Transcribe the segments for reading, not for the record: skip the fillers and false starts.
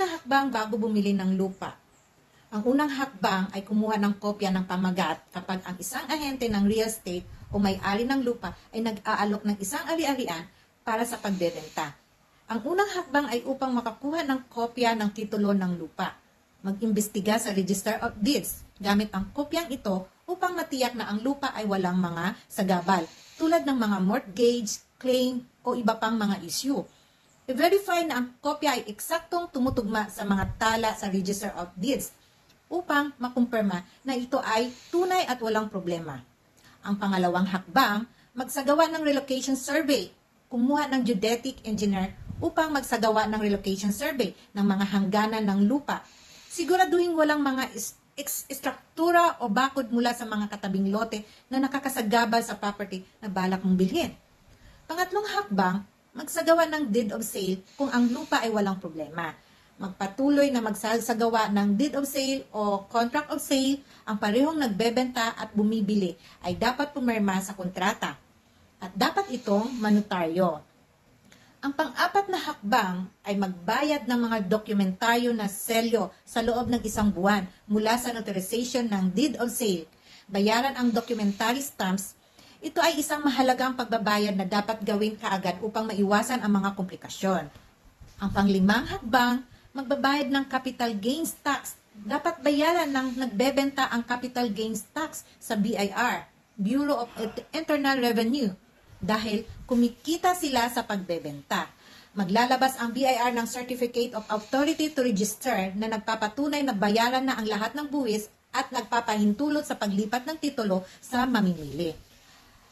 na hakbang bago bumili ng lupa. Ang unang hakbang ay kumuha ng kopya ng pamagat kapag ang isang ahente ng real estate o may-ari ng lupa ay nag-aalok ng isang ari-arian para sa pagbebenta. Ang unang hakbang ay upang makakuha ng kopya ng titulo ng lupa. Mag-imbestiga sa Register of Deeds gamit ang kopyang ito upang matiyak na ang lupa ay walang mga sagabal tulad ng mga mortgage, claim o iba pang mga issue. I-verify na ang kopya ay eksaktong tumutugma sa mga tala sa Register of Deeds upang makumpirma na ito ay tunay at walang problema. Ang pangalawang hakbang, magsagawa ng relocation survey. Kumuha ng geodetic engineer upang magsagawa ng relocation survey ng mga hangganan ng lupa. Siguraduhin walang mga istruktura o bakod mula sa mga katabing lote na nakakasagabal sa property na balak mong bilhin. Pangatlong hakbang, magsagawa ng deed of sale kung ang lupa ay walang problema. Magpatuloy na magsasagawa ng deed of sale o contract of sale. Ang parehong nagbebenta at bumibili ay dapat pumirma sa kontrata at dapat itong manotaryo. Ang pang-apat na hakbang ay magbayad ng mga dokumentaryo na selyo sa loob ng 1 buwan mula sa notarization ng deed of sale. Bayaran ang documentary stamps. Ito ay isang mahalagang pagbabayad na dapat gawin kaagad upang maiwasan ang mga komplikasyon. Ang panglimang hakbang, magbabayad ng capital gains tax. Dapat bayaran ng nagbebenta ang capital gains tax sa BIR, Bureau of Internal Revenue, dahil kumikita sila sa pagbebenta. Maglalabas ang BIR ng Certificate of Authority to Register na nagpapatunay na bayaran na ang lahat ng buwis at nagpapahintulot sa paglipat ng titulo sa mamimili.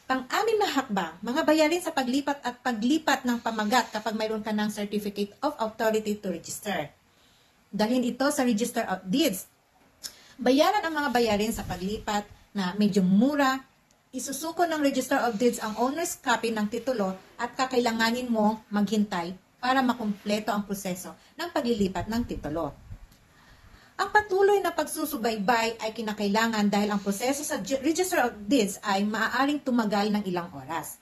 Pang-anim na hakbang, mga bayarin sa paglipat at paglipat ng pamagat kapag mayroon ka ng Certificate of Authority to Register. Dalhin ito sa Register of Deeds. Bayaran ang mga bayarin sa paglipat na medyo mura. Isusuko ng Register of Deeds ang owner's copy ng titulo at kakailanganin mo maghintay para makumpleto ang proseso ng paglilipat ng titulo. Ang patuloy na pagsusubaybay ay kinakailangan dahil ang proseso sa Register of Deeds ay maaaring tumagal ng ilang oras.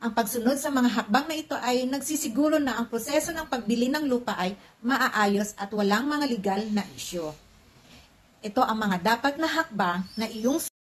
Ang pagsunod sa mga hakbang na ito ay nagsisiguro na ang proseso ng pagbili ng lupa ay maaayos at walang mga legal na isyu. Ito ang mga dapat na hakbang na iyong